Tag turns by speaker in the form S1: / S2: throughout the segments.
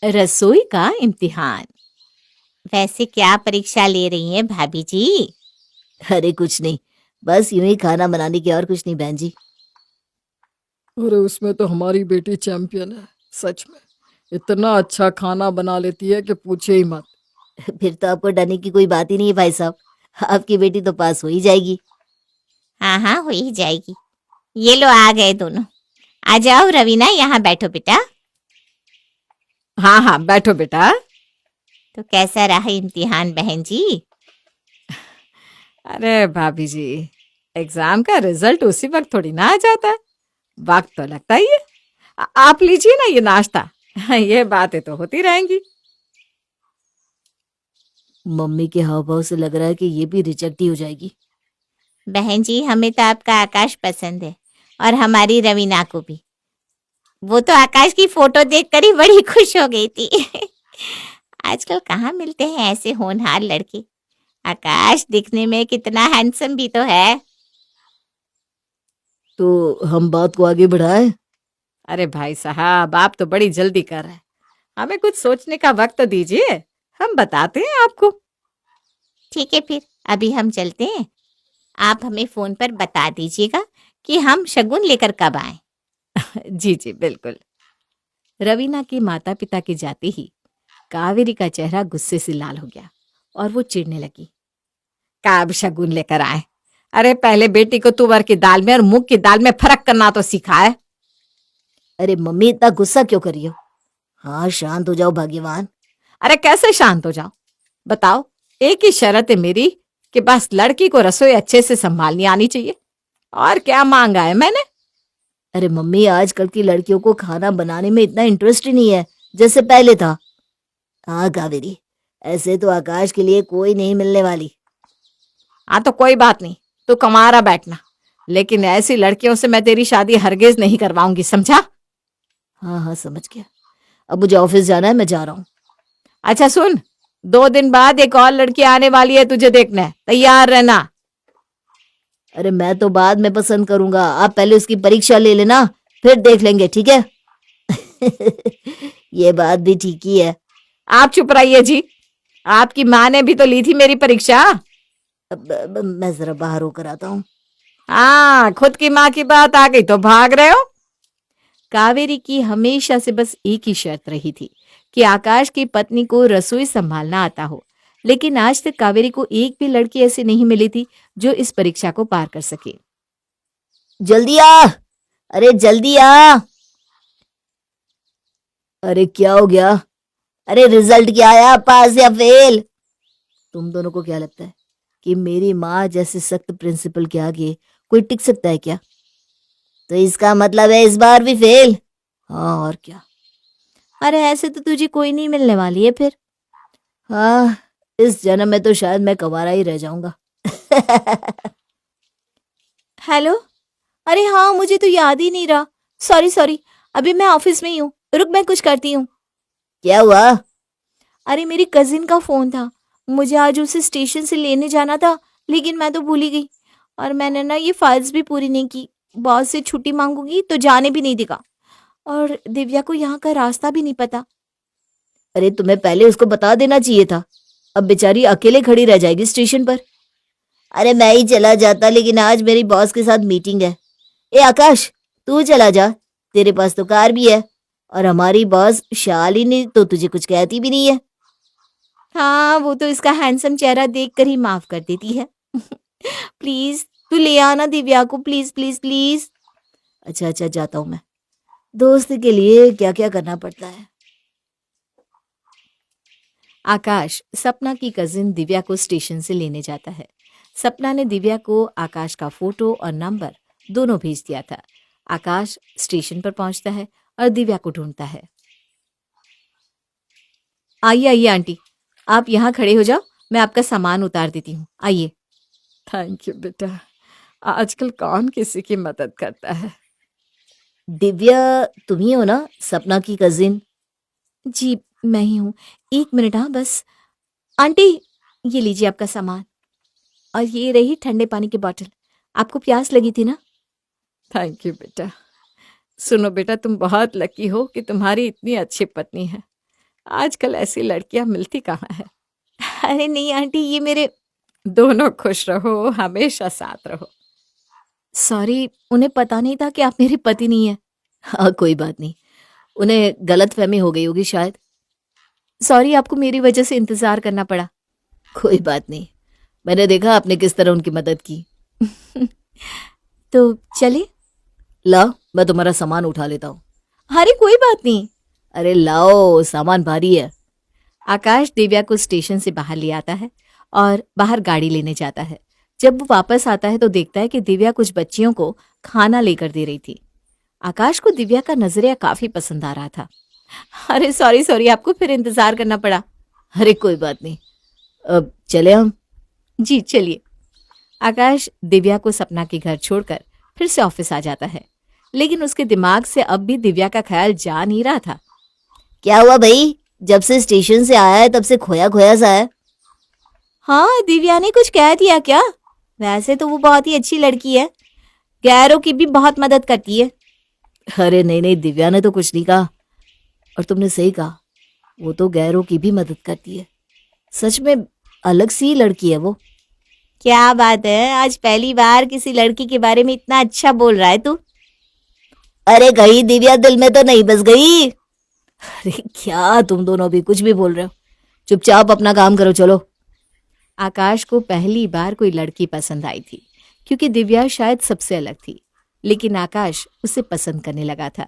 S1: रसोई का इम्तिहान। वैसे क्या परीक्षा ले रही हैं भाभी जी?
S2: अरे कुछ नहीं, बस यूं ही खाना बनाने की, और कुछ नहीं बहन जी।
S3: अरे उसमें तो हमारी बेटी चैंपियन है। सच में इतना अच्छा खाना बना लेती है कि पूछे ही मत।
S2: फिर तो आपको डरने की कोई बात ही नहीं है भाई साहब, आपकी बेटी तो पास हो ही जाएगी।
S1: हाँ हाँ, हो ही जाएगी। ये लो आ गए दोनों। आ जाओ रवीना, यहाँ बैठो बेटा।
S3: हाँ हाँ, बैठो बेटा।
S1: तो कैसा रहा इम्तिहान बहन जी?
S3: अरे भाभी जी, एग्जाम का रिजल्ट उसी वक्त थोड़ी ना आ जाता है, वक्त तो लगता ही है। आप लीजिए ना ये नाश्ता। ये बातें तो होती रहेंगी।
S2: मम्मी के हाव भाव से लग रहा है कि ये भी रिजेक्ट ही हो जाएगी।
S1: बहन जी, हमें तो आपका आकाश पसंद है, और हमारी रवीना को भी। वो तो आकाश की फोटो देखकर ही बड़ी खुश हो गई थी। आजकल कहाँ मिलते हैं ऐसे होनहार लड़के। आकाश दिखने में कितना हैंडसम भी तो है।
S2: तो हम बात को आगे बढ़ाएं।
S3: अरे भाई साहब, आप तो बड़ी जल्दी कर रहे हैं। हमें कुछ सोचने का वक्त तो दीजिए, हम बताते हैं आपको।
S1: ठीक है, फिर अभी हम चलते हैं। आप हमें फोन पर बता दीजिएगा कि हम शगुन लेकर कब आए।
S3: जी जी बिल्कुल। रवीना के माता पिता के जाते ही कावेरी का चेहरा गुस्से से लाल हो गया और वो चिढ़ने लगी। काब शगुन लेकर आए? अरे पहले बेटी को तुअर की दाल में और मूंग की दाल में फर्क करना तो सिखाए।
S2: अरे मम्मी, इतना गुस्सा क्यों कर रही हो? हाँ, शांत हो जाओ भाग्यवान।
S3: अरे कैसे शांत हो जाओ, बताओ। एक ही शर्त है मेरी कि बस लड़की को रसोई अच्छे से संभालनी आनी चाहिए। और क्या मांगा है मैंने?
S2: अरे मम्मी, आजकल की लड़कियों को खाना बनाने में इतना इंटरेस्ट ही नहीं है जैसे पहले था। हाँ कावेरी, ऐसे तो आकाश के लिए कोई नहीं मिलने वाली।
S3: हाँ तो कोई बात नहीं, तू कमारा बैठना, लेकिन ऐसी लड़कियों से मैं तेरी शादी हरगिज नहीं करवाऊंगी, समझा?
S2: हाँ हाँ, समझ गया। अब मुझे ऑफिस जाना है, मैं जा रहा हूँ।
S3: अच्छा सुन, 2 दिन बाद एक और लड़की आने वाली है तुझे देखने, तैयार रहना।
S2: अरे मैं तो बाद में पसंद करूंगा, आप पहले उसकी परीक्षा ले लेना, फिर देख लेंगे, ठीक है? ये बात भी ठीक ही है।
S3: आप चुप रहिए जी, आपकी माँ ने भी तो ली थी मेरी परीक्षा।
S2: मैं जरा बाहर होकर आता हूँ।
S3: हाँ, खुद की माँ की बात आ गई तो भाग रहे हो। कावेरी की हमेशा से बस एक ही शर्त रही थी कि आकाश की पत्नी को रसोई संभालना आता हो, लेकिन आज तक कावेरी को एक भी लड़की ऐसी नहीं मिली थी जो इस परीक्षा को पार कर सके।
S2: जल्दी आ, अरे जल्दी आ। अरे क्या हो गया? अरे रिजल्ट क्या आया, पास या फेल? तुम दोनों को क्या लगता है कि मेरी माँ जैसे सख्त प्रिंसिपल के आगे कोई टिक सकता है क्या? तो इसका मतलब है इस बार भी फेल। हाँ और क्या। अरे ऐसे तो तुझे कोई नहीं मिलने वाली है फिर। हाँ, इस जन्म में तो शायद मैं कंवारा ही रह जाऊंगा। हेलो। अरे हाँ, मुझे तो याद ही नहीं रहा। सॉरी सॉरी, अभी मैं ऑफिस में ही हूँ, रुक मैं कुछ करती हूँ। क्या हुआ? अरे मेरी कजिन का फोन था, मुझे आज उसे स्टेशन से लेने जाना था, लेकिन मैं तो भूल ही गई। और मैंने ना ये फाइल्स भी पूरी नहीं की। बॉस से छुट्टी मांगूंगी तो जाने भी नहीं देगा, और दिव्या को यहाँ का रास्ता भी नहीं पता। अरे तुम्हें पहले उसको बता देना चाहिए था, अब बेचारी अकेले खड़ी रह जाएगी स्टेशन पर। अरे मैं ही चला जाता, लेकिन आज मेरी बॉस के साथ मीटिंग है। ए आकाश, तू चला जा, तेरे पास तो कार भी है, और हमारी बॉस शालिनी तो तुझे कुछ कहती भी नहीं है। हाँ, वो तो इसका हैंडसम चेहरा देखकर ही माफ कर देती है। प्लीज तू ले आना दिव्या को, प्लीज प्लीज प्लीज। अच्छा अच्छा, जाता हूँ मैं। दोस्त के लिए क्या क्या करना पड़ता है।
S3: आकाश सपना की कजिन दिव्या को स्टेशन से लेने जाता है। सपना ने दिव्या को आकाश का फोटो और नंबर दोनों भेज दिया था। आकाश स्टेशन पर पहुंचता है और दिव्या को ढूंढता है। आइए आइए आंटी, आप यहाँ खड़े हो जाओ, मैं आपका सामान उतार देती हूँ, आइए। थैंक यू बेटा, आजकल कौन किसी की मदद करता है।
S2: दिव्या, तुम ही हो ना सपना की कजिन?
S3: जी मैं ही हूँ, 1 मिनट, हाँ बस। आंटी, ये लीजिए आपका सामान, और ये रही ठंडे पानी की बोतल। आपको प्यास लगी थी ना? थैंक यू बेटा। सुनो बेटा, तुम बहुत लकी हो कि तुम्हारी इतनी अच्छी पत्नी है। आजकल ऐसी लड़कियां मिलती कहाँ है।
S2: अरे नहीं आंटी, ये मेरे
S3: दोनों खुश रहो, हमेशा साथ रहो।
S2: सॉरी, उन्हें पता नहीं था कि आप मेरे पति नहीं है। हाँ कोई बात नहीं, उन्हें गलतफहमी हो गई होगी शायद। सॉरी, आपको मेरी वजह से इंतजार करना पड़ा। कोई बात नहीं, मैंने देखा आपने किस तरह उनकी मदद की। तो चलिए। लाओ, मैं तुम्हारा सामान उठा लेता हूँ। अरे कोई बात नहीं। अरे लाओ, सामान भारी है।
S3: आकाश दिव्या को स्टेशन से बाहर ले आता है और बाहर गाड़ी लेने जाता है। जब वो वापस आता है तो देखता है कि दिव्या कुछ बच्चियों को खाना लेकर दे रही थी। आकाश को दिव्या का नजरिया काफी पसंद आ रहा था।
S2: अरे सॉरी सॉरी, आपको फिर इंतजार करना पड़ा।
S3: अरे कोई बात नहीं, अब चले हम। जी चलिए। आकाश दिव्या को सपना के घर छोड़कर फिर से ऑफिस आ जाता है, लेकिन उसके दिमाग से अब भी दिव्या का ख्याल जा नहीं रहा था।
S2: क्या हुआ भाई, जब से स्टेशन से आया है तब से खोया खोया सा है। हाँ, दिव्या ने कुछ कह दिया क्या? वैसे तो वो बहुत ही अच्छी लड़की है, गैरों की भी बहुत मदद करती है। अरे नहीं नहीं, दिव्या ने तो कुछ नहीं कहा, और तुमने सही कहा, वो तो गैरों की भी मदद करती है। सच में अलग सी लड़की है वो। क्या बात है, आज पहली बार किसी लड़की के बारे में इतना अच्छा बोल रहा है तू। अरे कहीं दिव्या दिल में तो नहीं बस गई? अरे क्या तुम दोनों भी कुछ भी बोल रहे हो, चुपचाप अपना काम करो, चलो।
S3: आकाश को पहली बार कोई लड़की पसंद आई थी, क्योंकि दिव्या शायद सबसे अलग थी, लेकिन आकाश उसे पसंद करने लगा था।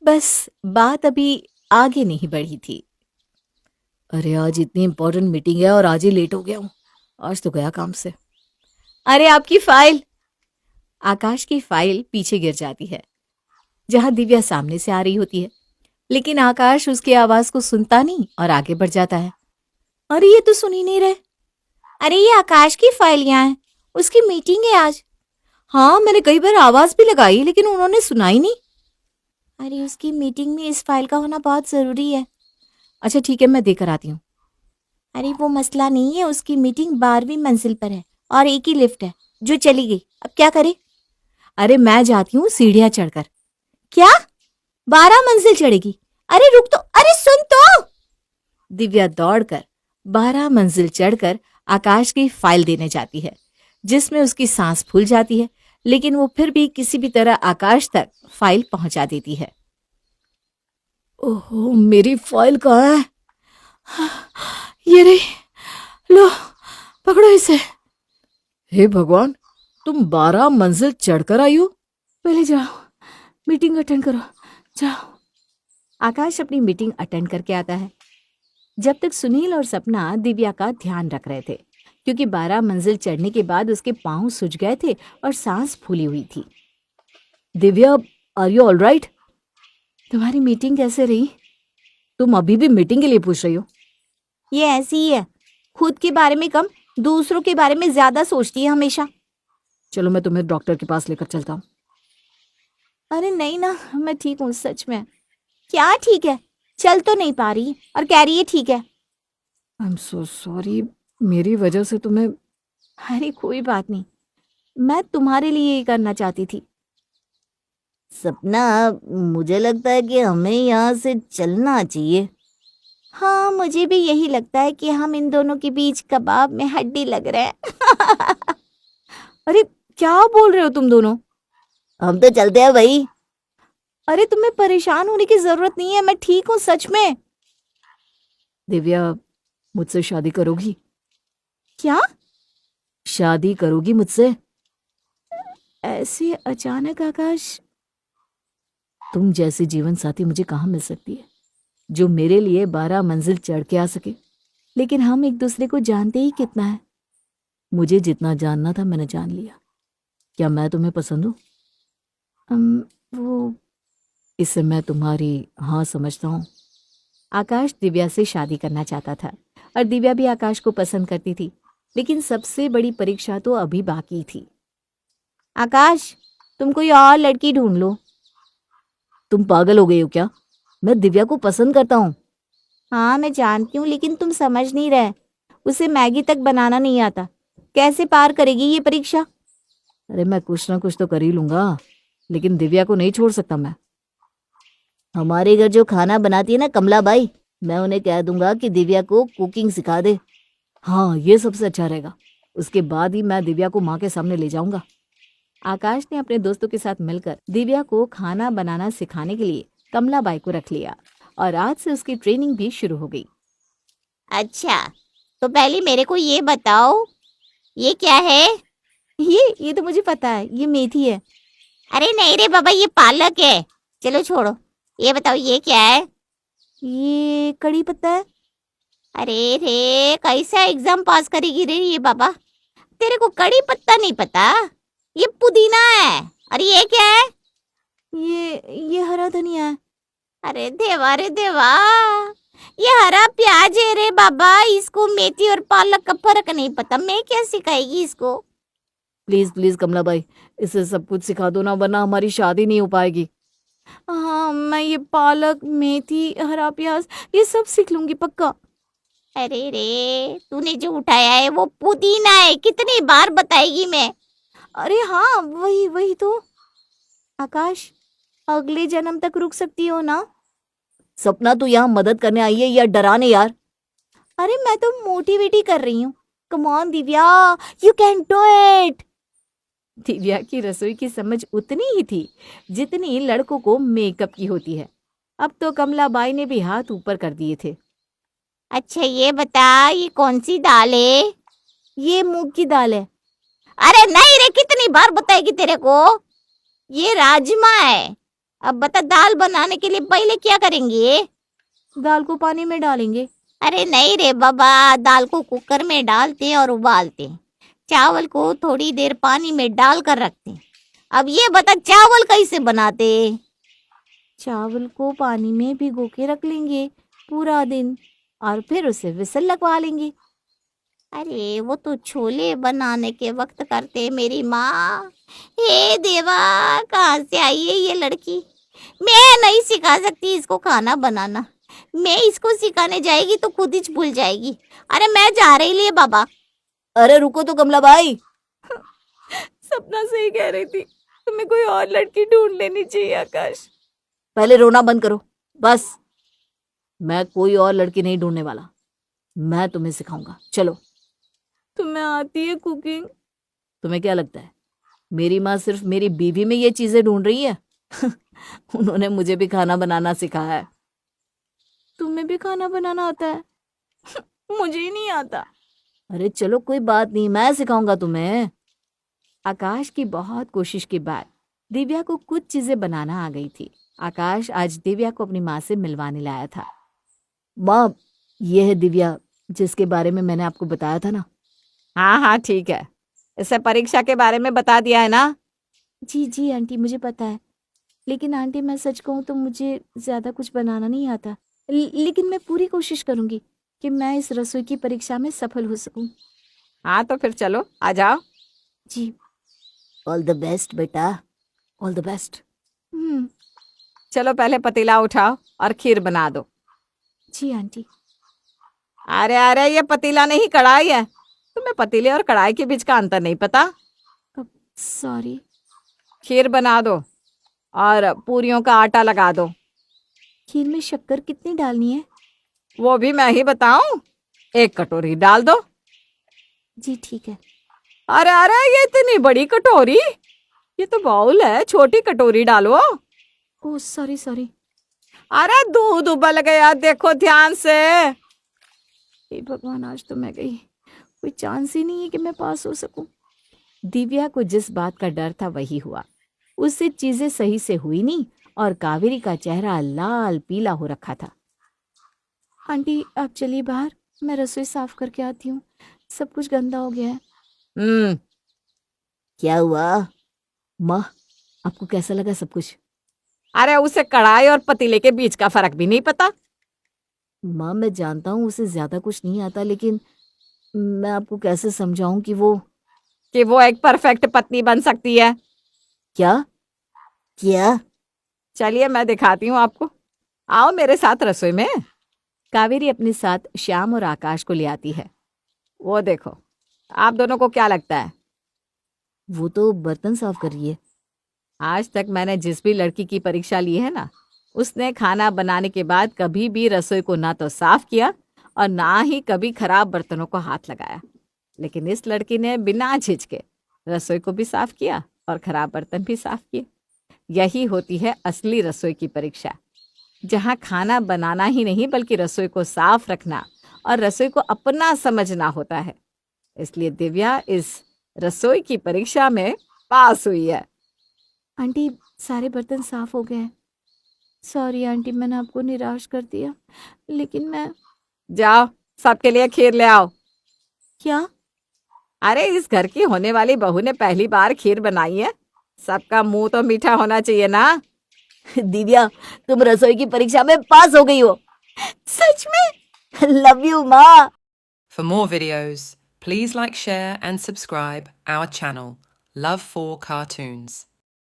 S3: बस बात अभी आगे नहीं बढ़ी थी।
S2: अरे आज इतनी इंपॉर्टेंट मीटिंग है और आज ही लेट हो गया हूँ, आज तो गया काम से।
S3: अरे आपकी फाइल। आकाश की फाइल पीछे गिर जाती है, जहां दिव्या सामने से आ रही होती है, लेकिन आकाश उसकी आवाज को सुनता नहीं और आगे बढ़ जाता है।
S2: अरे ये तो सुन ही नहीं रहे। अरे ये आकाश की फाइल यहाँ है, उसकी मीटिंग है आज। हाँ, मैंने कई बार आवाज भी लगाई लेकिन उन्होंने सुना ही नहीं। अरे उसकी मीटिंग में इस फाइल का होना बहुत जरूरी है।
S3: अच्छा ठीक है, मैं देकर आती हूँ।
S2: अरे वो मसला नहीं है, उसकी मीटिंग 12वीं मंजिल पर है और एक ही लिफ्ट है जो चली गई। अब क्या करे?
S3: अरे मैं जाती हूँ सीढ़ियाँ चढ़कर।
S2: क्या 12 मंजिल चढ़ेगी? अरे रुक तो, अरे सुन तो।
S3: दिव्या दौड़कर 12 मंजिल चढ़कर आकाश की फाइल देने जाती है, जिसमें उसकी सांस फूल जाती है, लेकिन वो फिर भी किसी भी तरह आकाश तक फाइल पहुंचा देती है।
S2: ओहो, मेरी फाइल कहाँ है? ये रही, लो पकड़ो इसे।
S3: हे भगवान, तुम 12 मंजिल चढ़कर आई हो?
S2: पहले जाओ मीटिंग अटेंड करो, जाओ।
S3: आकाश अपनी मीटिंग अटेंड करके आता है। जब तक सुनील और सपना दिव्या का ध्यान रख रहे थे, क्योंकि 12 मंजिल चढ़ने के बाद उसके पांव सूज गए थे और सांस फूली हुई थी।
S2: Divya, are you all right?
S3: तुम्हारी मीटिंग कैसे रही? तुम अभी भी मीटिंग के लिए पूछ रही हो?
S2: ये ऐसी ही है, खुद के बारे में कम, दूसरों के बारे में ज्यादा सोचती है हमेशा।
S3: चलो मैं तुम्हें डॉक्टर के पास लेकर चलता हूँ।
S2: अरे नहीं ना, मैं ठीक हूँ सच में। क्या ठीक है? चल तो नहीं पा रही और कह रही है ठीक है।
S3: आई एम सो सॉरी, मेरी वजह से तुम्हें।
S2: अरे कोई बात नहीं, मैं तुम्हारे लिए ही करना चाहती थी। सपना, मुझे लगता है कि हमें यहाँ से चलना चाहिए। हाँ, मुझे भी यही लगता है कि हम इन दोनों के बीच कबाब में हड्डी लग रहे हैं।
S3: अरे क्या बोल रहे हो तुम दोनों?
S2: हम तो चलते हैं भाई। अरे तुम्हें परेशान होने की जरूरत नहीं है, मैं ठीक हूँ सच में।
S3: दिव्या, मुझसे शादी करोगी?
S2: क्या?
S3: शादी करोगी मुझसे?
S2: ऐसे अचानक आकाश?
S3: तुम जैसी जीवन साथी मुझे कहाँ मिल सकती है, जो मेरे लिए 12 मंजिल चढ़ के आ सके।
S2: लेकिन हम एक दूसरे को जानते ही कितना है।
S3: मुझे जितना जानना था मैंने जान लिया। क्या मैं तुम्हें पसंद हूँ?
S2: वो
S3: इससे मैं तुम्हारी हाँ समझता हूँ। आकाश दिव्या से शादी करना चाहता था और दिव्या भी आकाश को पसंद करती थी, लेकिन सबसे बड़ी परीक्षा तो अभी बाकी थी।
S2: आकाश, तुम कोई और लड़की ढूंढ लो।
S3: तुम पागल हो गई हो क्या? मैं दिव्या को पसंद करता हूँ।
S2: हाँ मैं जानती हूँ, लेकिन तुम समझ नहीं रहे, उसे मैगी तक बनाना नहीं आता। कैसे पार करेगी ये परीक्षा?
S3: अरे मैं कुछ ना कुछ तो कर ही लूंगा, लेकिन दिव्या को नहीं छोड़ सकता मैं।
S2: हमारे घर जो खाना बनाती है ना कमला बाई, मैं उन्हें कह दूंगा कि दिव्या को कुकिंग सिखा दे। हाँ, ये सबसे अच्छा रहेगा। उसके बाद ही मैं दिव्या को माँ के सामने ले जाऊंगा।
S3: आकाश ने अपने दोस्तों के साथ मिलकर दिव्या को खाना बनाना सिखाने के लिए कमलाबाई को रख लिया और आज से उसकी ट्रेनिंग भी शुरू हो गई।
S1: अच्छा, तो पहले मेरे को ये बताओ, ये क्या है?
S2: ये तो मुझे पता है, ये मेथी है।
S1: अरे नहीं रे बाबा, ये पालक है। चलो छोड़ो, ये बताओ ये क्या है?
S2: ये कड़ी पत्ता है।
S1: अरे रे, कैसा एग्जाम पास करेगी रे ये बाबा? तेरे को कड़ी पत्ता नहीं पता? ये पुदीना है। अरे ये क्या है?
S2: ये हरा धनिया है।
S1: अरे देवा रे देवा, ये हरा प्याज है रे बाबा। इसको मेथी और पालक का फर्क नहीं पता, मैं क्या सिखाएगी इसको?
S2: प्लीज प्लीज कमलाबाई, इसे सब कुछ सिखा दो ना, वरना हमारी शादी नहीं हो पाएगी। हाँ, मैं ये पालक, मेथी, हरा प्याज ये सब सीख लूंगी पक्का।
S1: अरे रे, तूने जो उठाया है वो पुदीना है। कितनी बार बताएगी मैं?
S2: अरे हाँ, वही वही तो। आकाश, अगले जन्म तक रुक सकती हो ना? सपना, तू यहाँ मदद करने आई है या डराने यार? अरे मैं तो मोटिवेट ही कर रही हूँ। Come on Divya, you can do it.
S3: Divya की रसोई की समझ उतनी ही थी जितनी लड़कों को मेकअप की होती है। अब तो कमलाबाई ने भी हाथ ऊपर कर दिए थे।
S1: अच्छा ये बता, ये कौन सी दाल है?
S2: ये मूंग की दाल है।
S1: अरे नहीं रे, कितनी बार बताएगी तेरे को? ये राजमा है। अब बता, दाल बनाने के लिए पहले क्या करेंगे?
S2: दाल को पानी में डालेंगे।
S1: अरे नहीं रे बाबा, दाल को कुकर में डालते और उबालते, चावल को थोड़ी देर पानी में डाल कर रखते। अब ये बता, चावल कैसे बनाते?
S2: चावल को पानी में भिगो के रख लेंगे पूरा दिन और फिर उसे विसल लगवा लेंगे।
S1: अरे वो तो छोले बनाने के वक्त करते मेरी माँ। हे देवा, कहाँ से आई है ये लड़की? मैं नहीं सिखा सकती इसको खाना बनाना। मैं इसको सिखाने जाएगी तो खुद ही भूल जाएगी। अरे मैं जा रही लिए बाबा।
S2: अरे रुको तो कमलाबाई।
S3: सपना सही कह रही थी, तुम्हें कोई और लड़की ढूंढ लेनी चाहिए आकाश।
S2: पहले रोना बंद करो बस। मैं कोई और लड़की नहीं ढूंढने वाला, मैं तुम्हें सिखाऊंगा। चलो।
S3: तुम्हें आती है कुकिंग?
S2: तुम्हें क्या लगता है मेरी माँ सिर्फ मेरी बीवी में ये चीजें ढूंढ रही है? उन्होंने मुझे भी खाना बनाना सिखाया है।
S3: तुम्हें भी खाना बनाना आता है? मुझे ही नहीं आता।
S2: अरे चलो कोई बात नहीं, मैं सिखाऊंगा तुम्हें।
S3: आकाश की बहुत कोशिश के बाद दिव्या को कुछ चीजें बनाना आ गई थी। आकाश आज दिव्या को अपनी माँ से मिलवाने लाया था।
S2: माँ, ये है दिव्या, जिसके बारे में मैंने आपको बताया था ना।
S3: हाँ हाँ ठीक है, इसे परीक्षा के बारे में बता दिया है ना?
S2: जी जी आंटी, मुझे पता है। लेकिन आंटी, मैं सच कहूँ तो मुझे ज्यादा कुछ बनाना नहीं आता। लेकिन मैं पूरी कोशिश करूंगी कि मैं इस रसोई की परीक्षा में सफल हो सकूं।
S3: हाँ तो फिर चलो, आ जाओ।
S2: जी। ऑल द बेस्ट बेटा, ऑल द बेस्ट।
S3: चलो पहले पतीला उठाओ और खीर बना दो।
S2: जी आंटी।
S3: अरे अरे, ये पतीला नहीं कढ़ाई है। तुम्हें पतीले और कढ़ाई के बीच का अंतर नहीं पता?
S2: सॉरी।
S3: खीर बना दो और पूरियों का आटा लगा दो।
S2: खीर में शक्कर कितनी डालनी है?
S3: वो भी मैं ही बताऊं? 1 कटोरी डाल दो।
S2: जी ठीक है।
S3: अरे अरे, ये इतनी बड़ी कटोरी? ये तो बाउल है, छोटी कटोरी डालो।
S2: Oh sorry sorry.
S3: अरे दूध उबल गया, देखो ध्यान से।
S2: हे भगवान, आज तो मैं गई। कोई चांस ही नहीं है कि मैं पास हो सकूं।
S3: दिव्या को जिस बात का डर था वही हुआ। उससे चीजें सही से हुई नहीं और कावेरी का चेहरा लाल पीला हो रखा था।
S2: आंटी आप चलिए बाहर, मैं रसोई साफ करके आती हूँ। सब कुछ गंदा हो गया है। क्या हुआ माँ, आपको कैसा लगा सब कुछ?
S3: अरे उसे कढ़ाई और पतीले के बीच का फर्क भी नहीं पता?
S2: माँ मैं जानता हूँ उसे ज्यादा कुछ नहीं आता, लेकिन मैं आपको कैसे समझाऊं कि वो
S3: एक परफेक्ट पत्नी बन सकती है।
S2: क्या क्या?
S3: चलिए मैं दिखाती हूँ आपको, आओ मेरे साथ रसोई में। कावेरी अपने साथ श्याम और आकाश को ले आती है। वो देखो, आप दोनों को क्या लगता है?
S2: वो तो बर्तन साफ कर रही है।
S3: आज तक मैंने जिस भी लड़की की परीक्षा ली है ना, उसने खाना बनाने के बाद कभी भी रसोई को ना तो साफ किया और ना ही कभी खराब बर्तनों को हाथ लगाया। लेकिन इस लड़की ने बिना झिझके रसोई को भी साफ किया और खराब बर्तन भी साफ किए। यही होती है असली रसोई की परीक्षा, जहाँ खाना बनाना ही नहीं बल्कि रसोई को साफ रखना और रसोई को अपना समझना होता है। इसलिए दिव्या इस रसोई की परीक्षा में पास हुई है।
S2: आंटी सारे बर्तन साफ हो गए हैं। सॉरी आंटी, मैंने आपको निराश कर दिया, लेकिन मैं
S3: जाओ सबके लिए खीर ले आओ।
S2: क्या?
S3: अरे इस घर की होने वाली बहू ने पहली बार खीर बनाई है, सबका मुंह तो मीठा होना चाहिए ना।
S2: दिव्या, तुम रसोई की परीक्षा में पास हो गई हो। सच में? लव यू माँ।
S4: For more videos, please like, share and subscribe our channel, Love for Cartoons.